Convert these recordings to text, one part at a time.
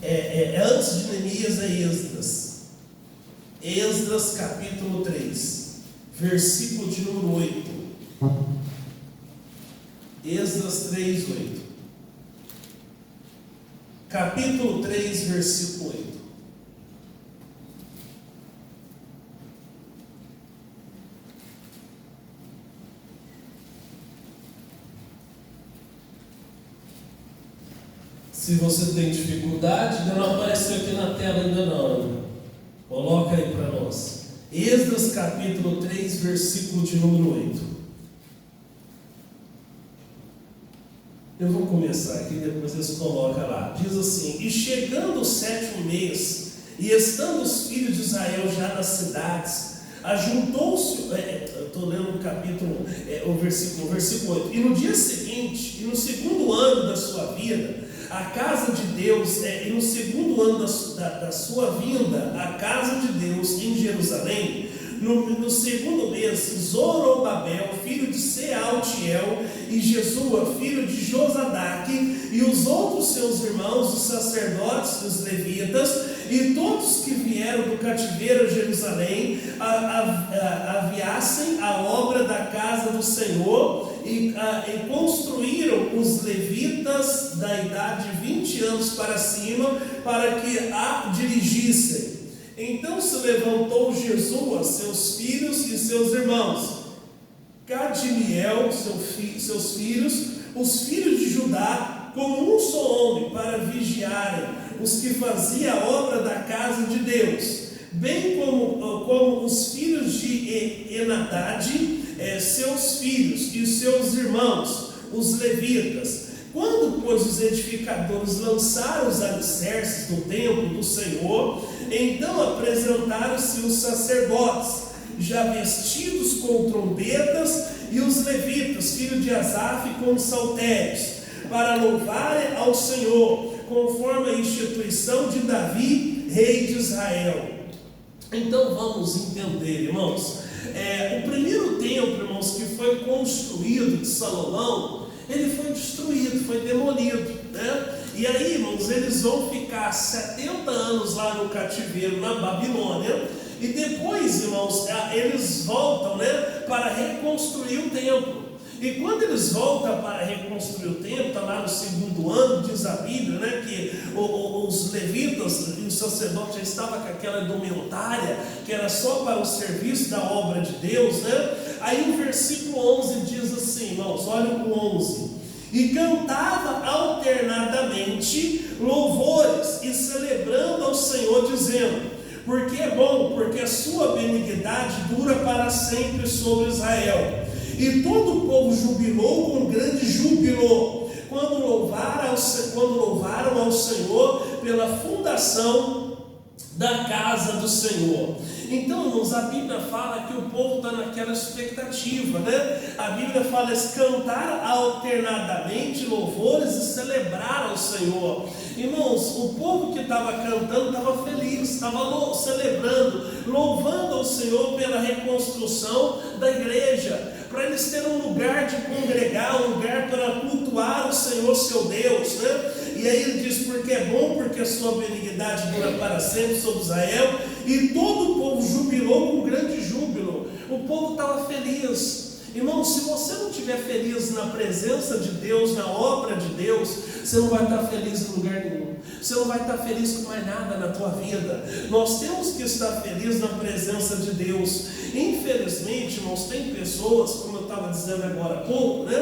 Antes de Neemias é Esdras. Esdras capítulo 3, versículo de número 8. Esdras 3, 8. Capítulo 3, versículo 8. Se você tem dificuldade, ainda não apareceu aqui na tela ainda não. Coloca aí para nós. Esdras capítulo 3, versículo de número 8. Eu vou começar aqui, depois eles colocam lá. Diz assim: e chegando o 7º mês, e estando os filhos de Israel já nas cidades, ajuntou-se, eu estou lendo o capítulo, o versículo 8. E no dia seguinte, e no segundo ano da sua vida, a casa de Deus, e no segundo ano da sua vinda, a casa de Deus em Jerusalém, no segundo mês, Zorobabel, filho de Sealtiel, e Jesua, filho de Josadaque, e os outros seus irmãos, os sacerdotes, os levitas, e todos que vieram do cativeiro a Jerusalém, aviassem a obra da casa do Senhor, e construíram os levitas da idade de 20 anos para cima, para que a dirigissem. Então se levantou Jesua, seus filhos e seus irmãos, Cadmiel, seus filhos, os filhos de Judá, como um só homem, para vigiarem os que faziam a obra da casa de Deus, bem como os filhos de Enadad, seus filhos e seus irmãos, os levitas. Quando, pois, os edificadores lançaram os alicerces do templo do Senhor, então apresentaram-se os sacerdotes, já vestidos com trombetas, e os levitas, filhos de Asaf, com saltérios, para louvarem ao Senhor, conforme a instituição de Davi, rei de Israel. Então vamos entender, irmãos, o primeiro templo, irmãos, que foi construído de Salomão, ele foi destruído, foi demolido, né? E aí, irmãos, eles vão ficar 70 anos lá no cativeiro na Babilônia, e depois, irmãos, eles voltam, né, para reconstruir o templo. E quando eles voltam para reconstruir o templo, está lá no segundo ano, diz a Bíblia, né, que os levitas e os sacerdotes já estavam com aquela indumentária, que era só para o serviço da obra de Deus, né? Aí o versículo 11 diz assim, irmãos, olha o 11: e cantava alternadamente louvores e celebrando ao Senhor, dizendo: porque é bom, porque a sua benignidade dura para sempre sobre Israel. E todo o povo jubilou com grande júbilo, quando louvaram ao Senhor pela fundação da casa do Senhor. Então, irmãos, a Bíblia fala que o povo está naquela expectativa, né? A Bíblia fala: cantar alternadamente louvores e celebrar ao Senhor. Irmãos, o povo que estava cantando estava feliz, estava celebrando, louvando ao Senhor pela reconstrução da igreja, para eles terem um lugar de congregar, um lugar para cultuar o Senhor, seu Deus, né? E aí ele diz: porque é bom, porque a sua benignidade dura para sempre sobre Israel. E todo o povo jubilou com grande júbilo. O povo estava feliz. Irmão, se você não estiver feliz na presença de Deus, na obra de Deus, você não vai estar feliz em lugar nenhum. Você não vai estar feliz com mais nada na tua vida. Nós temos que estar felizes na presença de Deus. Infelizmente, irmãos, tem pessoas, como eu estava dizendo agora há pouco, né?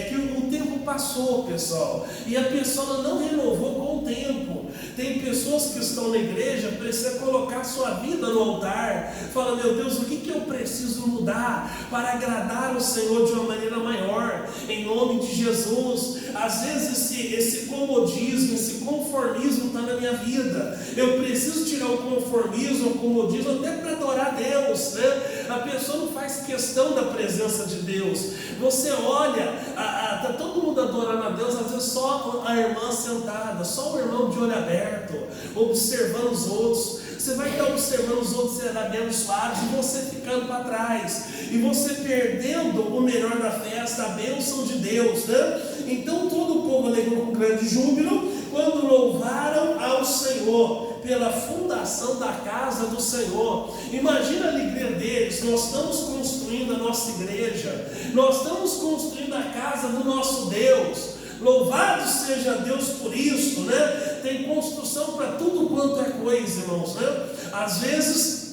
Que o tempo passou, pessoal, e a pessoa não renovou com o tempo. Tem pessoas que estão na igreja, precisam colocar sua vida no altar. Fala: meu Deus, o que eu preciso mudar para agradar o Senhor de uma maneira maior, em nome de Jesus? Às vezes esse comodismo, esse conformismo está na minha vida. Eu preciso tirar o conformismo, o comodismo, até para adorar a Deus, né? A pessoa não faz questão da presença de Deus. Você olha, está todo mundo adorando a Deus, às vezes só a irmã sentada, só o irmão de olho aberto, observando os outros. Você vai estar observando os outros sendo abençoados e você ficando para trás, e você perdendo o melhor da festa, a bênção de Deus, né? Então todo o povo alegrou com grande júbilo quando louvaram ao Senhor, pela fundação da casa do Senhor. Imagina a alegria deles. Nós estamos construindo a nossa igreja, nós estamos construindo a casa do nosso Deus. Louvado seja Deus por isso, né? Tem construção para tudo quanto é coisa, irmãos, né? Às vezes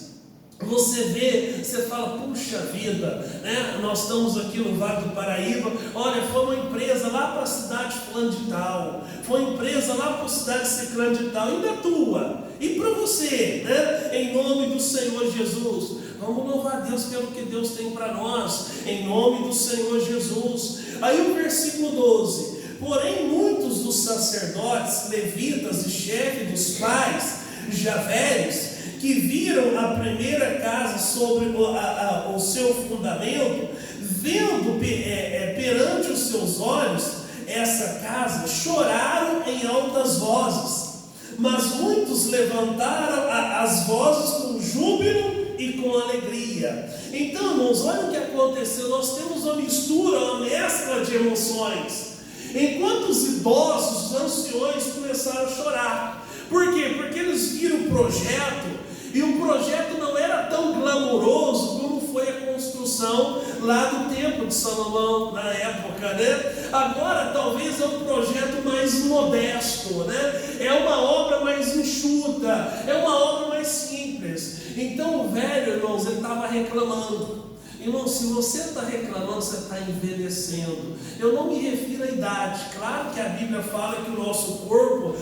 você vê, você fala, puxa vida, né? Nós estamos aqui no Vale do Paraíba. Olha, foi uma empresa lá para a cidade fulano de tal, foi uma empresa lá para a cidade ciclano de tal, e da tua, e para você, né? Em nome do Senhor Jesus, vamos louvar a Deus pelo que Deus tem para nós, em nome do Senhor Jesus. Aí o versículo 12: porém muitos dos sacerdotes, levitas e chefes dos pais, já velhos, que viram a primeira casa sobre o seu fundamento, vendo perante os seus olhos essa casa, choraram em altas vozes. Mas muitos levantaram as vozes com júbilo e com alegria. Então, irmãos, olha o que aconteceu. Nós temos uma mistura, uma mescla de emoções. Enquanto os idosos, os anciões começaram a chorar. Por quê? Porque eles viram o projeto, e o projeto não era tão glamouroso como foi a construção lá do templo de Salomão na época, né? Agora talvez é um projeto mais modesto, né? É uma obra mais enxuta, é uma obra mais simples. Então o velho, irmãos, ele estava reclamando. Irmão, se você está reclamando, você está envelhecendo. Eu não me refiro à idade. Claro que a Bíblia fala que o nosso corpo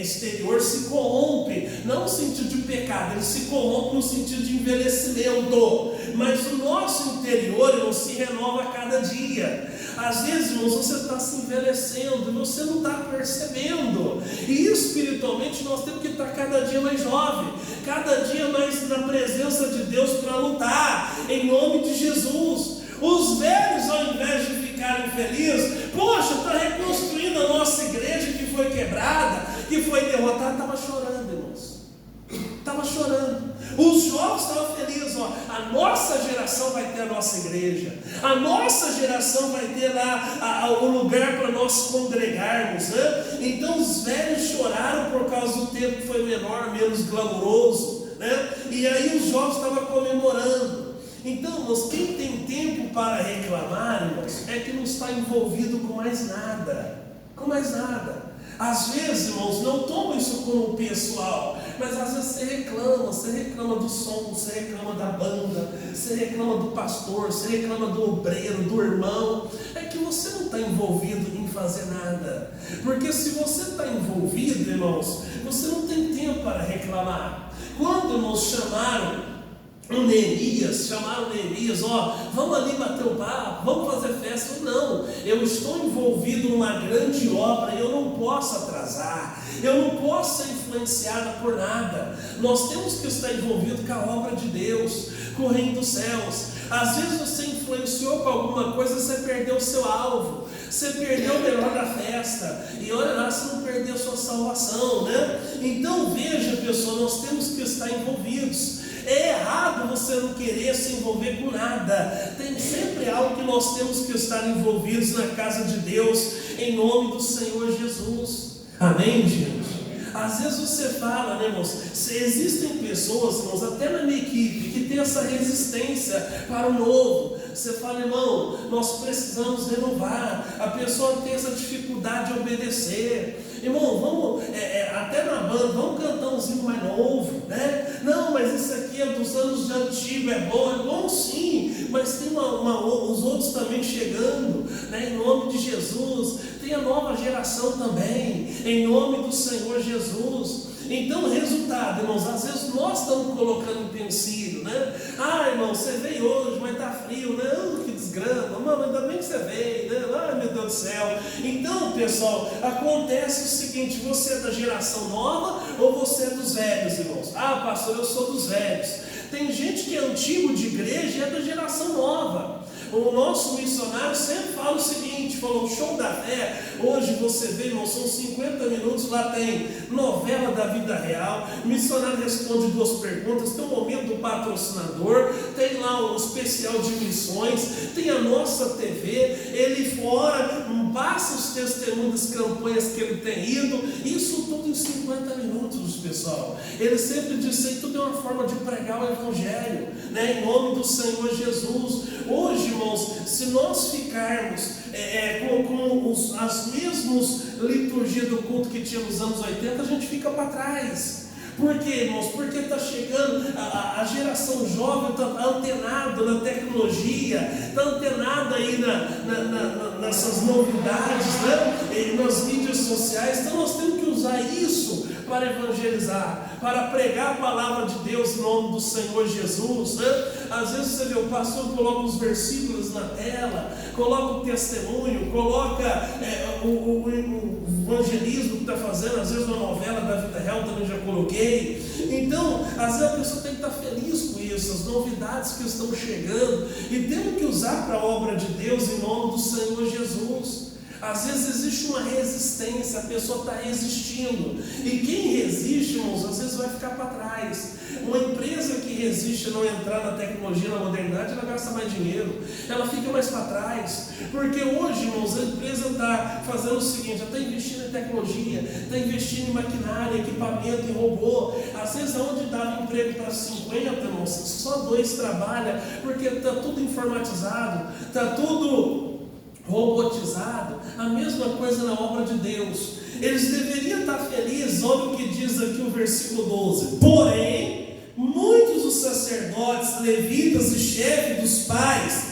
exterior se corrompe, não no sentido de pecado, ele se corrompe no sentido de envelhecimento. Mas o nosso interior, irmão, se renova a cada dia. Às vezes, irmãos, você está se envelhecendo e você não está percebendo. E espiritualmente nós temos que estar cada dia mais jovem, cada dia mais na presença de Deus para lutar, em nome de Jesus. Os velhos, ao invés de ficarem felizes, poxa, está reconstruindo a nossa igreja que foi quebrada, que foi derrotada, estava chorando, irmãos. Estava chorando. Os jovens estavam felizes, ó. A nossa geração vai ter a nossa igreja, a nossa geração vai ter lá o lugar para nós congregarmos, né? Então os velhos choraram por causa do tempo que foi menor, menos glamouroso, né? E aí os jovens estavam comemorando. Então, irmãos, quem tem tempo para reclamar, irmãos, é que não está envolvido com mais nada. Com mais nada. Às vezes, irmãos, não toma isso como pessoal, mas às vezes você reclama do som, você reclama da banda, você reclama do pastor, você reclama do obreiro, do irmão. É que você não está envolvido em fazer nada. Porque se você está envolvido, irmãos, você não tem tempo para reclamar. Quando nos chamaram Neemias, ó, vamos ali bater o papo, vamos fazer festa. Não, eu estou envolvido numa grande obra, eu não posso atrasar, eu não posso ser influenciado por nada. Nós temos que estar envolvido com a obra de Deus, com o reino dos céus. Às vezes você influenciou com alguma coisa, você perdeu o seu alvo, você perdeu o melhor da festa, e olha lá, você não perdeu a sua salvação, né? Então veja, pessoal, nós temos que estar envolvidos. É errado você não querer se envolver com nada. Tem sempre algo que nós temos que estar envolvidos na casa de Deus, em nome do Senhor Jesus. Amém, gente? Às vezes você fala, né, irmãos? Existem pessoas, irmãos, até na minha equipe, que tem essa resistência para o novo. Você fala, irmão, nós precisamos renovar. A pessoa tem essa dificuldade de obedecer. Irmão, vamos, até na banda, vamos cantar um hino mais novo, né? Não, mas isso aqui é dos anos de antigo, é bom sim, mas tem os outros também chegando, né? Em nome de Jesus, tem a nova geração também, em nome do Senhor Jesus. Então, resultado, irmãos, às vezes nós estamos colocando empecilho, né? Ah, irmão, você veio hoje, mas está frio, né? Que desgrama, mano, ainda bem que você veio, né? Ai, meu Deus do céu. Então, pessoal, acontece o seguinte: você é da geração nova ou você é dos velhos, irmãos? Ah, pastor, eu sou dos velhos. Tem gente que é antigo de igreja e é da geração nova. O nosso missionário sempre fala o seguinte, falou, show da fé, hoje você vê, irmão, são 50 minutos, lá tem novela da vida real, o missionário responde 2 perguntas, tem o momento do patrocinador, tem lá o especial de missões, tem a nossa TV, ele fora, passa os testemunhos das campanhas que ele tem ido, isso tudo em 50 minutos, pessoal. Ele sempre disse que tudo é uma forma de pregar o Evangelho, né? Em nome do Senhor Jesus. Hoje, irmãos, se nós ficarmos com as mesmas liturgias do culto que tinha nos anos 80, a gente fica para trás. Por quê, irmãos? Porque está chegando, a geração jovem está antenada na tecnologia, está antenada aí nessas novidades, né? Nas mídias sociais. Então nós temos que usar isso para evangelizar, para pregar a palavra de Deus em nome do Senhor Jesus, né? Às vezes você vê, o pastor coloca os versículos na tela, coloca o testemunho, coloca o evangelismo que está fazendo, às vezes uma novela da vida real também já coloquei. Então, às vezes a pessoa tem que estar feliz com isso, as novidades que estão chegando, e temos que usar para a obra de Deus em nome do Senhor Jesus. Às vezes existe uma resistência, a pessoa está resistindo, e quem resiste, irmãos, às vezes vai ficar para trás. Uma empresa que resiste a não entrar na tecnologia, na modernidade, ela gasta mais dinheiro, ela fica mais para trás, porque hoje, irmãos, a empresa está fazendo o seguinte, ela está investindo em tecnologia, está investindo em maquinária, equipamento, em robô. Às vezes onde dava emprego para 50, irmãos, só 2 trabalham, porque está tudo informatizado, está tudo robotizado. A mesma coisa na obra de Deus. Eles deveriam estar felizes. Olha o que diz aqui o versículo 12: porém, muitos dos sacerdotes, levitas e chefes dos pais,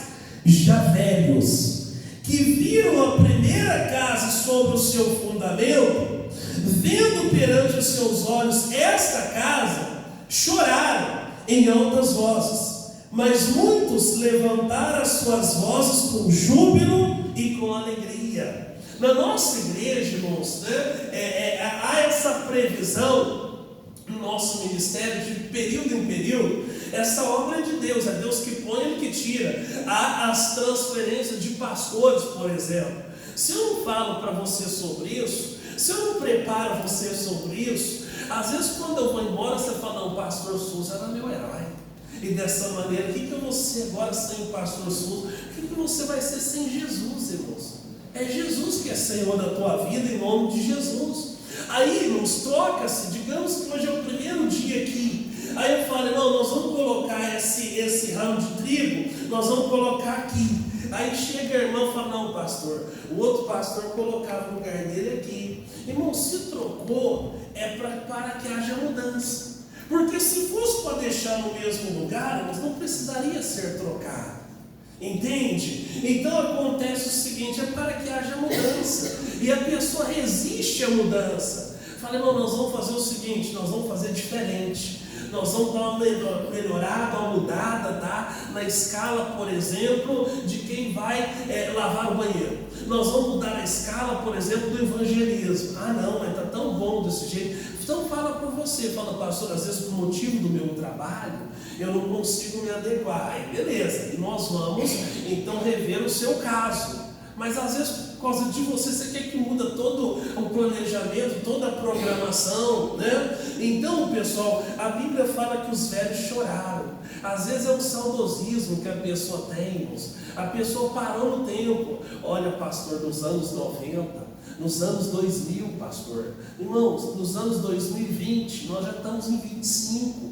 já velhos, que viram a primeira casa sobre o seu fundamento, vendo perante os seus olhos esta casa, choraram em altas vozes. Mas muitos levantaram as suas vozes com júbilo e com alegria. Na nossa igreja, irmãos, né, há essa previsão no nosso ministério, de período em período. Essa obra é de Deus, é Deus que põe, Ele que tira. Há as transferências de pastores, por exemplo. Se eu não falo para você sobre isso, se eu não preparo você sobre isso, às vezes quando eu vou embora, você fala, não, o pastor Souza era meu herói. E dessa maneira, o que eu vou ser agora sem o pastor Souza? O que você vai ser sem Jesus, irmãos? É Jesus que é Senhor da tua vida, em nome de Jesus. Aí, irmãos, troca-se, digamos que hoje é o primeiro dia aqui. Aí eu falo, não, nós vamos colocar esse ramo de trigo, nós vamos colocar aqui. Aí chega a irmã e fala, não, pastor, o outro pastor colocava o lugar dele aqui. Irmão, se trocou, é para que haja mudança. Porque se fosse para deixar no mesmo lugar, não precisaria ser trocado. Entende? Então acontece o seguinte, é para que haja mudança. E a pessoa resiste à mudança. Fala, não, nós vamos fazer o seguinte, nós vamos fazer diferente. Nós vamos dar uma melhorada, uma mudada, tá? Na escala, por exemplo, de quem vai lavar o banheiro. Nós vamos mudar a escala, por exemplo, do evangelismo. Ah, não, mas está tão bom desse jeito. Então fala por você, fala, pastor, às vezes por motivo do meu trabalho, eu não consigo me adequar. Aí beleza, e nós vamos então rever o seu caso. Mas às vezes por causa de você quer que muda todo o planejamento, toda a programação, né? Então, pessoal, a Bíblia fala que os velhos choraram. Às vezes é um saudosismo que a pessoa tem, irmãos. A pessoa parou no tempo. Olha, pastor, nos anos 90, nos anos 2000, pastor. Irmãos, nos anos 2020, nós já estamos em 25.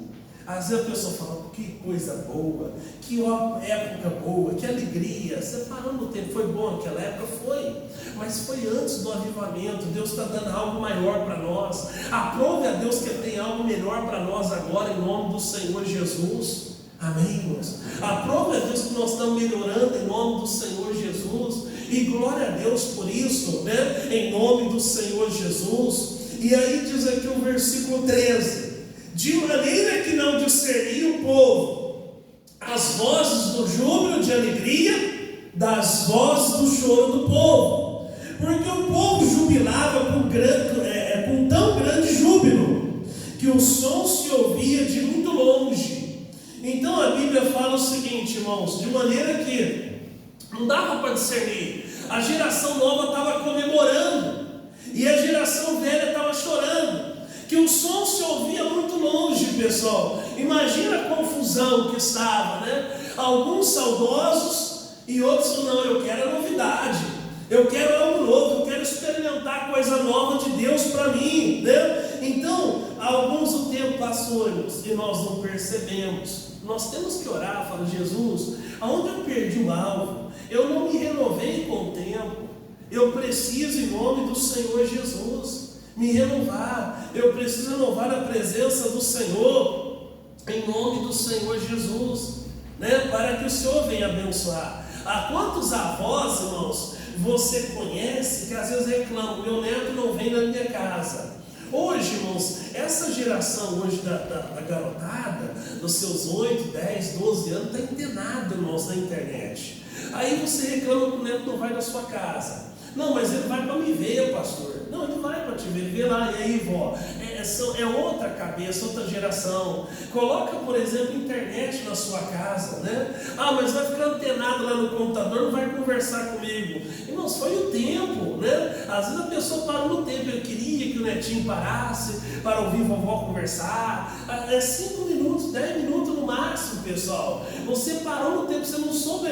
Às vezes a pessoa fala, que coisa boa, que época boa, que alegria. Você parou no tempo, foi bom aquela época? Foi. Mas foi antes do avivamento. Deus está dando algo maior para nós. Aprove a Deus que tem algo melhor para nós agora, em nome do Senhor Jesus. Amém, irmãos? Aprove a Deus que nós estamos melhorando em nome do Senhor Jesus. E glória a Deus por isso, né? Em nome do Senhor Jesus. E aí diz aqui o versículo 13: de maneira que não discernia o povo as vozes do júbilo de alegria das vozes do choro do povo, porque o povo jubilava com tão grande júbilo, que o som se ouvia de muito longe. Então a Bíblia fala o seguinte, irmãos, de maneira que não dava para discernir. A geração nova estava comemorando, e a geração velha estava chorando, que o som se ouvia muito longe, pessoal. Imagina a confusão que estava, né? Alguns saudosos e outros, não, eu quero a novidade, eu quero algo novo, eu quero experimentar coisa nova de Deus para mim, né? Então, passou, irmãos, e nós não percebemos. Nós temos que orar, falar: Jesus, aonde eu perdi o alvo? Eu não me renovei com o tempo. Eu preciso, em nome do Senhor Jesus, me renovar. Eu preciso renovar a presença do Senhor, em nome do Senhor Jesus, para que o Senhor venha abençoar. Há quantos avós, irmãos, você conhece que às vezes reclamam: meu neto não vem na minha casa? Hoje, irmãos, essa geração hoje da garotada, dos seus 8, 10, 12 anos, está internada, irmãos, na internet. Aí você reclama que o neto não vai na sua casa. Não, mas ele vai para me ver, pastor. Não, ele vai para te ver, ele vê lá. E aí, vó, é outra cabeça, outra geração. Coloca, por exemplo, internet na sua casa, Ah, mas vai ficar antenado lá no computador, não vai conversar comigo. Irmãos, foi o tempo, Às vezes a pessoa parou no tempo. Ele queria que o netinho parasse para ouvir vovó conversar. 5 minutos, 10 minutos no máximo, pessoal. Você parou no tempo, você não soube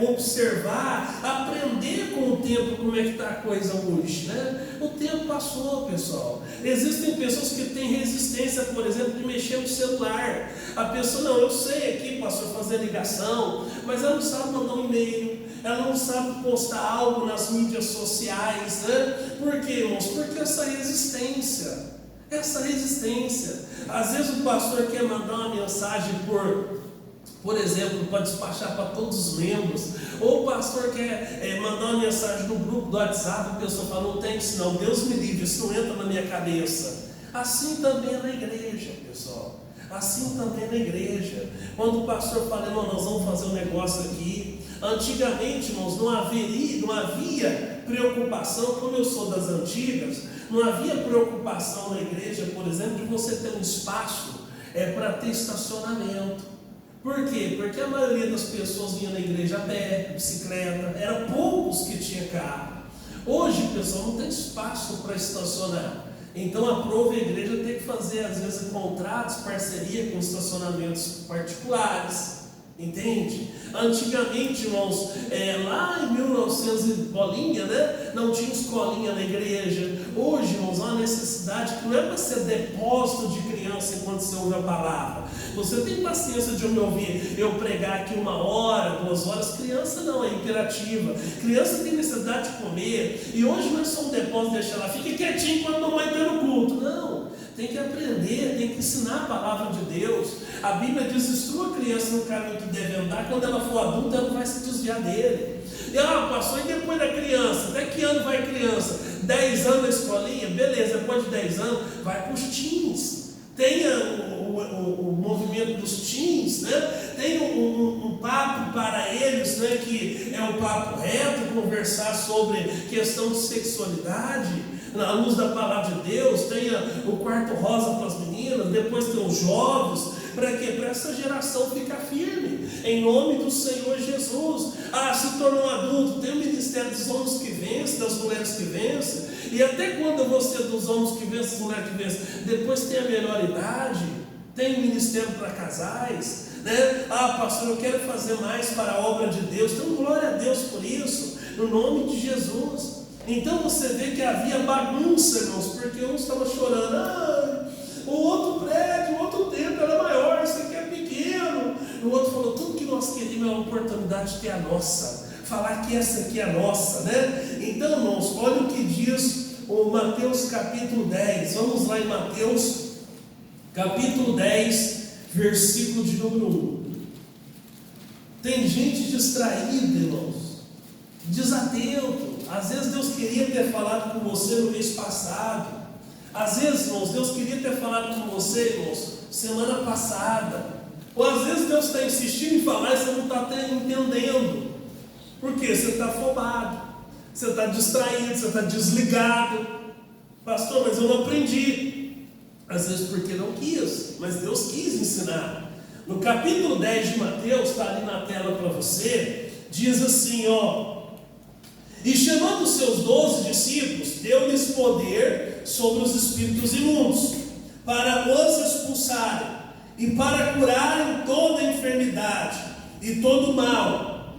observar, aprender com o tempo como é que está a coisa hoje, O tempo passou, pessoal. Existem pessoas que têm resistência, por exemplo, de mexer no celular. A pessoa: não, eu sei aqui, pastor, fazer ligação, mas ela não sabe mandar um e-mail, ela não sabe postar algo nas mídias sociais, Por quê, irmãos? Porque essa resistência. Às vezes o pastor quer mandar uma mensagem por exemplo, para despachar para todos os membros, ou o pastor quer mandar uma mensagem no grupo do WhatsApp, a pessoa fala: não tem isso não, Deus me livre, isso não entra na minha cabeça. Assim também é na igreja, pessoal. Assim também é na igreja. Quando o pastor fala: irmão, nós vamos fazer um negócio aqui. Antigamente, irmãos, não havia preocupação, como eu sou das antigas, não havia preocupação na igreja, por exemplo, de você ter um espaço para ter estacionamento. Por quê? Porque a maioria das pessoas vinha na igreja a pé, bicicleta, eram poucos que tinham carro. Hoje, pessoal, não tem espaço para estacionar. Então aprova a igreja ter que fazer, às vezes, contratos, parceria com estacionamentos particulares. Entende? Antigamente, irmãos, lá em 1900 e bolinha, não tinha escolinha na igreja. Hoje, irmãos, há uma necessidade que não é para ser depósito de criança enquanto você ouve a palavra. Você tem paciência de me ouvir eu pregar aqui 1 hora, 2 horas? Criança não, é imperativa. Criança tem necessidade de comer. E hoje não é só um depósito, deixa ela, fique quietinho enquanto não vai ter no culto. Não. Tem que aprender, tem que ensinar a palavra de Deus. A Bíblia diz: instrua a criança no caminho que deve andar, quando ela for adulta, ela não vai se desviar dele. E passou, e depois da criança? Até que ano vai a criança? 10 anos na escolinha? Beleza, depois de 10 anos, vai para os teens. Tem o movimento dos teens, Tem um papo para eles, que é um papo reto, conversar sobre questão de sexualidade, na luz da palavra de Deus. Tem o quarto rosa para as meninas, depois tem os jovens, para quê? Para essa geração ficar firme, em nome do Senhor Jesus. Se tornou adulto, tem o ministério dos homens que vencem, das mulheres que vencem, e até quando você dos homens que vencem, das mulheres que vencem, depois tem a melhor idade, tem o ministério para casais, pastor, eu quero fazer mais para a obra de Deus. Então glória a Deus por isso, no nome de Jesus. Então você vê que havia bagunça, irmãos, porque um estava chorando: o outro prédio, o outro templo era maior, isso aqui é pequeno. O outro falou: tudo que nós queríamos é uma oportunidade de ter a nossa, falar que essa aqui é a nossa, Então, irmãos, olha o que diz o Mateus capítulo 10. Vamos lá em Mateus capítulo 10, versículo de número 1. Tem gente distraída, irmãos, desatento. Às vezes Deus queria ter falado com você no mês passado. Às vezes, irmãos, Deus queria ter falado com você, irmãos, semana passada. Ou às vezes Deus está insistindo em falar e você não está até entendendo. Por quê? Você está afobado, você está distraído, você está desligado. Pastor, mas eu não aprendi. Às vezes porque não quis, mas Deus quis ensinar. No capítulo 10 de Mateus, está ali na tela para você, diz assim, e chamando os seus 12 discípulos, deu-lhes poder sobre os espíritos imundos, para os expulsarem, e para curarem toda enfermidade e todo mal.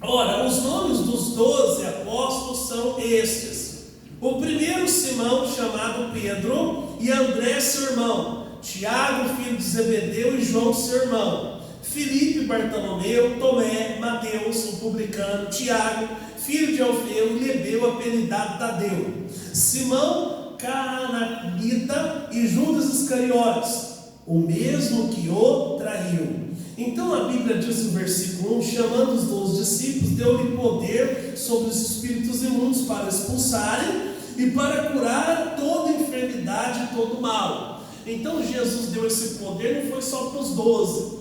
Ora, os nomes dos 12 apóstolos são estes: o primeiro, Simão, chamado Pedro, e André, seu irmão, Tiago, filho de Zebedeu, e João, seu irmão, Filipe, Bartolomeu, Tomé, Mateus, o publicano, Tiago, filho de Alfeu, e Lebeu, apelidado Tadeu, Simão, Cananita, e Judas Iscariotes, o mesmo que o traiu. Então a Bíblia diz no versículo 1, chamando os 12 discípulos, deu-lhe poder sobre os espíritos imundos para expulsarem e para curar toda enfermidade e todo mal. Então Jesus deu esse poder, não foi só para os 12,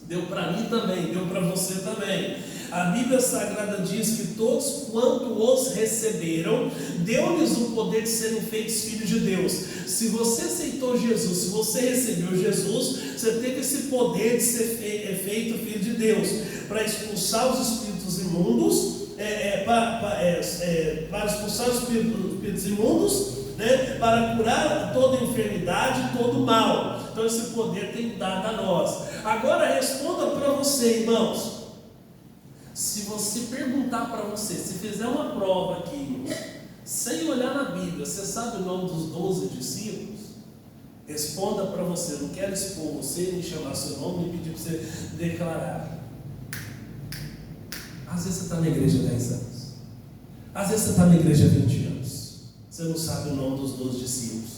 deu para mim também, deu para você também. A Bíblia Sagrada diz que todos quanto os receberam, deu-lhes o poder de serem feitos filhos de Deus. Se você aceitou Jesus, se você recebeu Jesus, você teve esse poder de ser feito filho de Deus, para expulsar os espíritos imundos, para expulsar os espíritos imundos, para curar toda enfermidade, todo mal. Então esse poder tem dado a nós. Agora responda para você, irmãos. Se você perguntar para você, se fizer uma prova aqui, sem olhar na Bíblia, você sabe o nome dos 12 discípulos? Responda para você. Não quero expor você, nem chamar seu nome, nem pedir para você declarar. Às vezes você está na igreja há 10 anos. Às vezes você está na igreja há 20 anos. Você não sabe o nome dos 12 discípulos.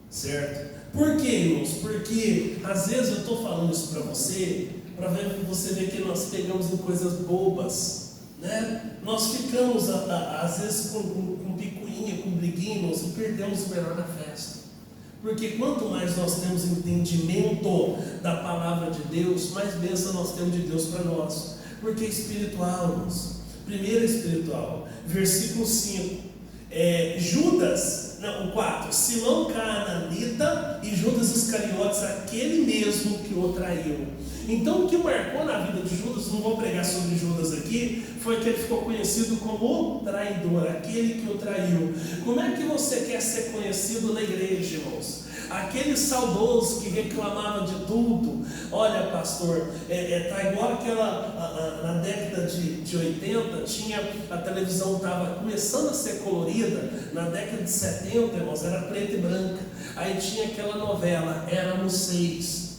Certo? Por quê, irmãos? Porque às vezes eu estou falando isso para você ver que nós pegamos em coisas bobas, né? Nós ficamos às vezes com picuinha, com briguinhos, e perdemos o melhor da festa. Porque quanto mais nós temos entendimento da palavra de Deus, mais bênção nós temos de Deus para nós. Porque é espiritual, irmãos. Primeiro é espiritual. Versículo 5. O 4, Simão Cananita e Judas Iscariotes, aquele mesmo que o traiu. Então o que marcou na vida de Judas, não vou pregar sobre Judas aqui, foi que ele ficou conhecido como o traidor, aquele que o traiu. Como é que você quer ser conhecido na igreja, irmãos? Aquele saudoso que reclamava de tudo. Olha, pastor, tá igual aquela, na década de 80, a televisão estava começando a ser colorida. Na década de 70, irmãos, era preta e branca. Aí tinha aquela novela, Éramos Seis.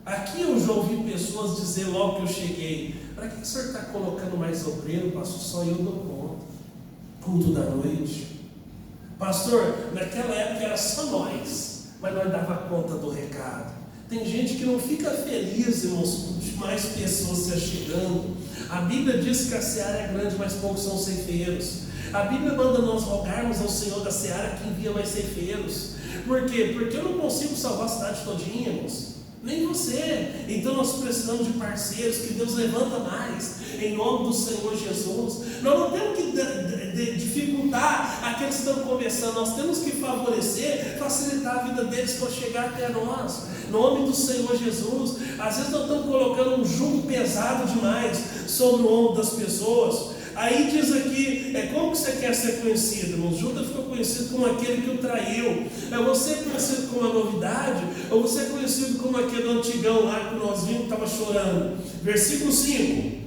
Aqui eu já ouvi pessoas dizer logo que eu cheguei: para que o senhor está colocando mais obreiro, pastor? Só eu dou conta. Culto da noite. Pastor, naquela época era só nós, mas nós dava conta do recado. Tem gente que não fica feliz, irmãos, de mais pessoas se achegando. A Bíblia diz que a seara é grande, mas poucos são ceifeiros. A Bíblia manda nós rogarmos ao Senhor da seara que envia mais ceifeiros. Por quê? Porque eu não consigo salvar a cidade todinha, irmãos. Nem você. Então nós precisamos de parceiros, que Deus levanta mais, em nome do Senhor Jesus. Nós não temos que dificultar aqueles que estão começando, nós temos que favorecer, facilitar a vida deles para chegar até nós, em nome do Senhor Jesus. Às vezes nós estamos colocando um jugo pesado demais sobre o ombro das pessoas. Aí diz aqui, como que você quer ser conhecido, irmão? Judas ficou conhecido como aquele que o traiu. É você conhecido como a novidade, ou você é conhecido como aquele antigão lá que nós vimos que estava chorando? Versículo 5.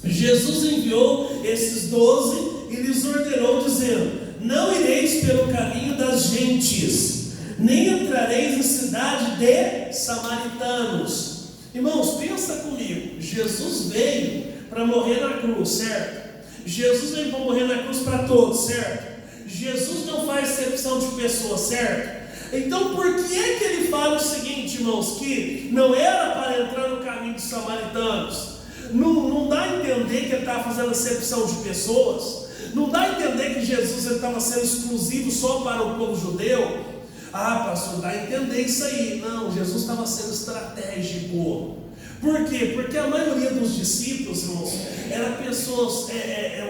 Jesus enviou esses 12 e lhes ordenou, dizendo: não ireis pelo caminho das gentes, nem entrareis em cidade de samaritanos. Irmãos, pensa comigo. Jesus veio para morrer na cruz, certo? Jesus veio para morrer na cruz para todos, certo? Jesus não faz exceção de pessoas, certo? Então por que é que ele fala o seguinte, irmãos, que não era para entrar no caminho dos samaritanos? Não dá a entender que ele estava fazendo acepção de pessoas? Não dá a entender que Jesus estava sendo exclusivo só para o povo judeu? Ah, pastor, dá a entender isso aí. Não, Jesus estava sendo estratégico. Por quê? Porque a maioria dos discípulos, irmãos, eram pessoas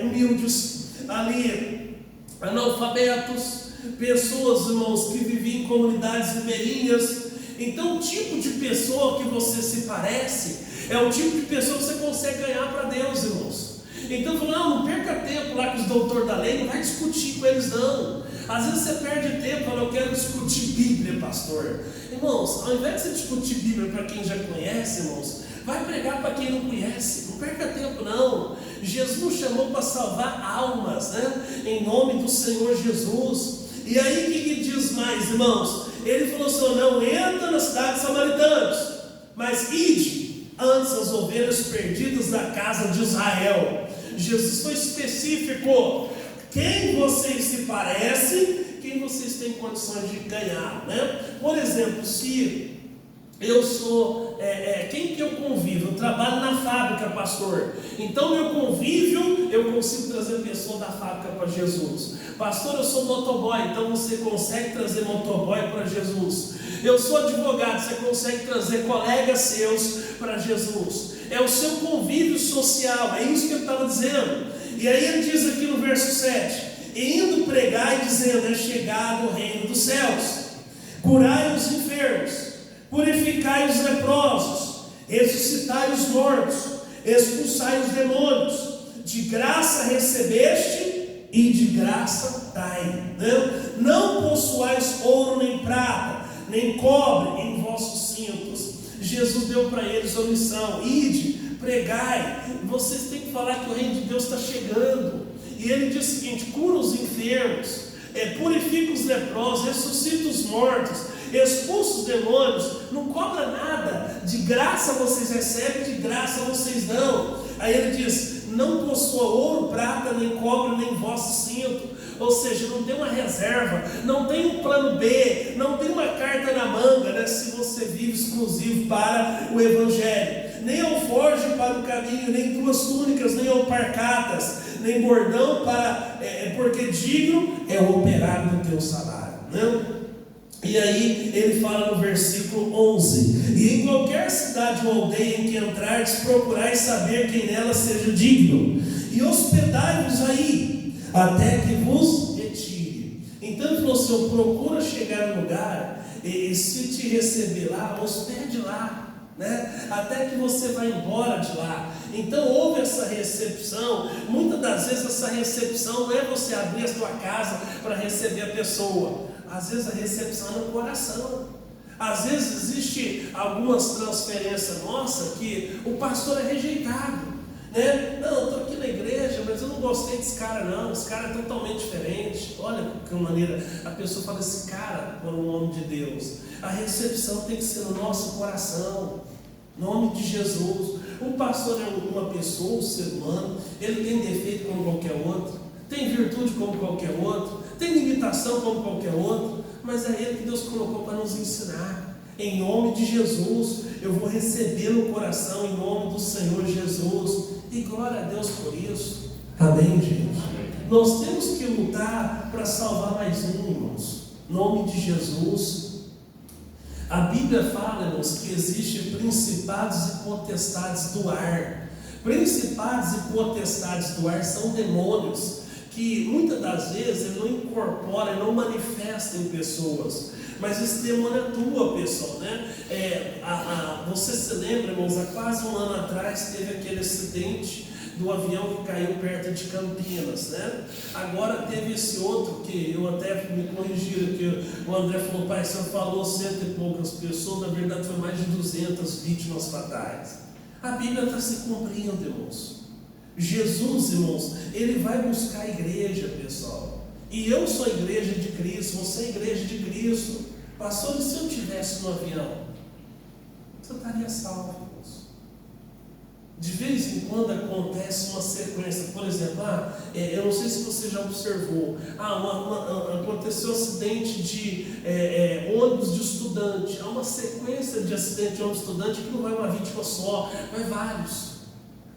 humildes, ali, analfabetos, pessoas, irmãos, que viviam em comunidades ribeirinhas. Então o tipo de pessoa que você se parece é o tipo de pessoa que você consegue ganhar para Deus, irmãos. Então não perca tempo lá com os doutores da lei, não vai discutir com eles não. Às vezes você perde tempo, fala: eu quero discutir Bíblia, pastor. Irmãos, ao invés de você discutir Bíblia para quem já conhece, irmãos, vai pregar para quem não conhece. Não perca tempo não. Jesus nos chamou para salvar almas, né? Em nome do Senhor Jesus. E aí o que diz mais, irmãos? Ele falou assim: não entra na cidade de samaritanos, mas ide antes as ovelhas perdidas da casa de Israel. Jesus foi específico: quem vocês se parecem, quem vocês têm condições de ganhar, né? Por exemplo, se eu sou, quem que eu convivo? Eu trabalho na fábrica, pastor. Então meu convívio, eu consigo trazer pessoa da fábrica para Jesus. Pastor, eu sou motoboy, então você consegue trazer motoboy para Jesus. Eu sou advogado, você consegue trazer colegas seus para Jesus. É o seu convívio social, é isso que ele estava dizendo. E aí ele diz aqui no verso 7: indo pregar e dizendo: é chegado o reino dos céus, curai os enfermos, purificai os leprosos, ressuscitai os mortos, expulsai os demônios, de graça recebeste e de graça dai. Não possuais ouro nem prata, nem cobre em vossos cintos. Jesus deu para eles a missão: ide, pregai. Vocês têm que falar que o reino de Deus está chegando. E ele diz o seguinte: cura os enfermos, purifica os leprosos, ressuscita os mortos, expulsa os demônios, não cobra nada, de graça vocês recebem, de graça vocês dão. Aí ele diz: não possua ouro, prata, nem cobre, nem vosso cinto. Ou seja, não tem uma reserva, não tem um plano B, não tem uma carta na manga, né, se você vive exclusivo para o Evangelho. Nem alforje para o caminho, nem duas túnicas, nem alparcatas, nem bordão, porque digno é o operário do teu salário, né? E aí ele fala no versículo 11: e em qualquer cidade ou aldeia em que entrardes, procurai saber quem nela seja digno, e hospedai-vos aí, até que vos retire. Então ele falou assim: procura chegar no lugar, e se te receber lá, hospede lá, né? Até que você vai embora de lá. Então houve essa recepção. Muitas das vezes essa recepção não é você abrir a sua casa para receber a pessoa. Às vezes a recepção é no coração. Às vezes existe algumas transferências nossas que o pastor é rejeitado, né? Não, estou aqui na igreja, mas eu não gostei desse cara não, esse cara é totalmente diferente. Olha que maneira a pessoa fala: esse cara é um homem de Deus. A recepção tem que ser no nosso coração, em nome de Jesus. O pastor é uma pessoa, um ser humano, ele tem defeito como qualquer outro, tem virtude como qualquer outro, tem limitação como qualquer outro, mas é ele que Deus colocou para nos ensinar. Em nome de Jesus, eu vou receber no coração, em nome do Senhor Jesus, e glória a Deus por isso. Amém, gente? Amém. Nós temos que lutar para salvar mais um, irmãos, em nome de Jesus. A Bíblia fala, irmãos, que existem principados e potestades do ar. Principados e potestades do ar são demônios que muitas das vezes ele não incorpora, ele não manifesta em pessoas, mas esse demônio atua, pessoal, né? Você se lembra, irmãos, há quase um ano atrás teve aquele acidente do avião que caiu perto de Campinas, né? Agora teve esse outro que eu até me corrigiram, que o André falou: pai, você falou 100 e poucas pessoas, na verdade foi mais de 200 vítimas fatais. A Bíblia está se cumprindo, irmãos. Jesus, irmãos, ele vai buscar a igreja, pessoal. E eu sou a igreja de Cristo, você é a igreja de Cristo. Pastor, e se eu estivesse no avião? Você estaria salvo, irmãos. De vez em quando acontece uma sequência, por exemplo, eu não sei se você já observou, aconteceu um acidente de ônibus de estudante, há uma sequência de acidente de ônibus de estudante que não vai uma vítima só, vai vários.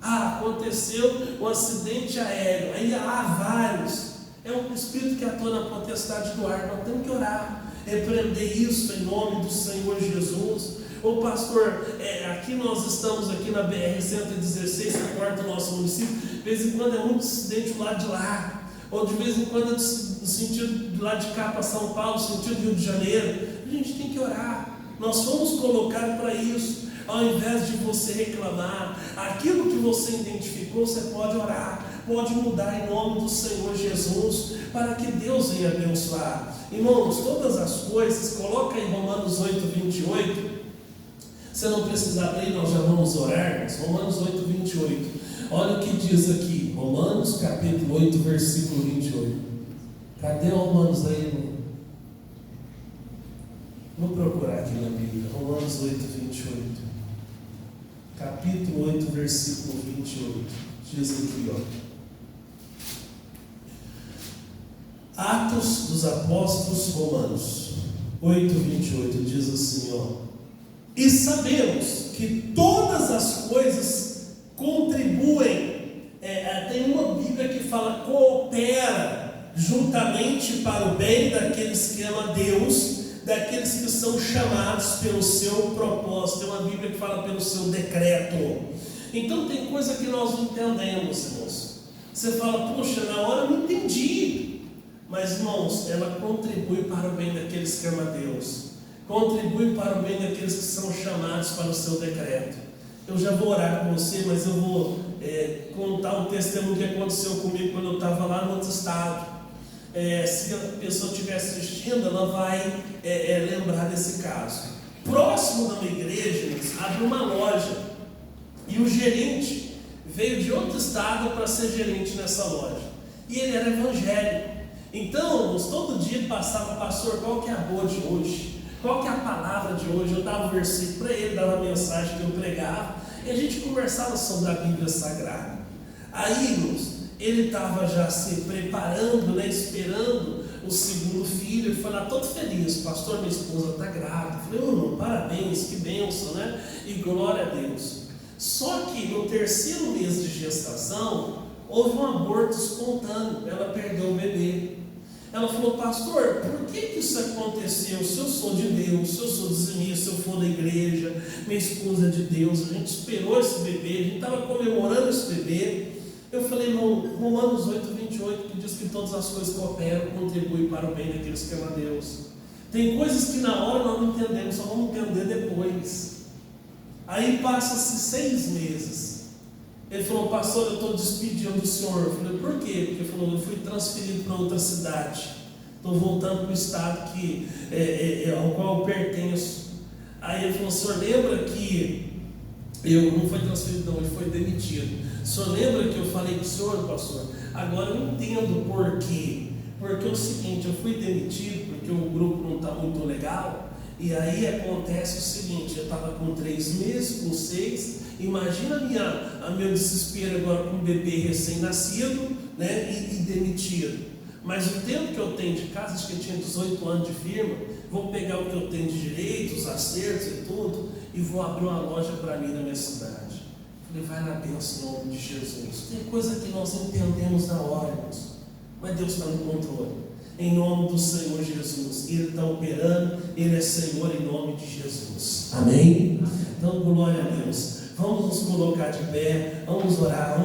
Aconteceu um acidente aéreo, aí há vários. É um espírito que atua na potestade do ar. Nós temos que orar, repreender isso em nome do Senhor Jesus. Ô pastor, aqui nós estamos aqui na BR-116, que corta o nosso município. De vez em quando é muito acidente do lado de lá, ou de vez em quando é no sentido do lado de cá para São Paulo, no sentido do Rio de Janeiro. A gente tem que orar. Nós fomos colocados para isso. Ao invés de você reclamar, aquilo que você identificou, você pode orar, pode mudar em nome do Senhor Jesus, para que Deus venha abençoar. Irmãos, todas as coisas, coloca em Romanos 8:28. Você não precisa abrir, nós já vamos orar. Romanos 8:28. Olha o que diz aqui, Romanos capítulo 8, versículo 28. Cadê Romanos aí, irmão? Vou procurar aqui na Bíblia, Romanos 8, 28. Capítulo 8, versículo 28. Diz aqui, ó. Atos dos Apóstolos Romanos 8, 28. Diz assim, ó. E sabemos que todas as coisas contribuem. Tem uma Bíblia que fala coopera juntamente para o bem daqueles que amam a Deus, daqueles que são chamados pelo seu propósito. Tem uma Bíblia que fala pelo seu decreto. Então tem coisa que nós não entendemos, irmãos. Você fala, puxa, na hora eu não entendi. Mas, irmãos, ela contribui para o bem daqueles que amam a Deus, contribui para o bem daqueles que são chamados para o seu decreto. Eu já vou orar com você, mas eu vou contar um testemunho que aconteceu comigo quando eu estava lá no outro estado. Se a pessoa estiver assistindo, ela vai lembrar desse caso. Próximo da minha igreja, abre uma loja, e o gerente veio de outro estado para ser gerente nessa loja, e ele era evangélico. Então, todo dia passava, pastor, qual que é a boa de hoje? Qual que é a palavra de hoje? Eu dava um versículo para ele, dava a mensagem que eu pregava, e a gente conversava sobre a Bíblia Sagrada. Aí, irmãos, ele estava já se preparando, esperando o segundo filho. Ele foi lá todo feliz, pastor, minha esposa está grávida. Eu falei, irmão, parabéns, que bênção, né? E glória a Deus. Só que no terceiro mês de gestação, houve um aborto espontâneo, ela perdeu o bebê. Ela falou, pastor, por que isso aconteceu? Se eu sou de Deus, se eu sou dizimista, se eu for da igreja, minha esposa é de Deus, a gente esperou esse bebê, a gente estava comemorando esse bebê. Eu falei, irmão, Romanos 8, 28, que diz que todas as coisas cooperam, contribuem para o bem daqueles que amam a Deus. Tem coisas que na hora nós não entendemos, só vamos entender depois. Aí passa-se 6 meses. Ele falou, pastor, eu estou despedindo do senhor. Eu falei, por quê? Porque ele falou, eu fui transferido para outra cidade. Estou voltando para o estado ao qual eu pertenço. Aí ele falou, o senhor lembra que eu não fui transferido, não, ele foi demitido. O senhor lembra que eu falei para o senhor, pastor? Agora eu entendo por quê. Porque é o seguinte, eu fui demitido porque o grupo não está muito legal. E aí acontece o seguinte, eu estava com 3 meses, com 6. Imagina meu desespero agora com um bebê recém-nascido, e demitido. Mas o tempo que eu tenho de casa, acho que eu tinha 18 anos de firma, vou pegar o que eu tenho de direito, os acertos e tudo, e vou abrir uma loja para mim na minha cidade. Falei, vai na bênção em nome de Jesus. Tem coisa que nós entendemos na hora, irmãos, mas Deus está no controle. Em nome do Senhor Jesus, Ele está operando, Ele é Senhor em nome de Jesus. Amém? Então, glória a Deus. Vamos nos colocar de pé, vamos orar.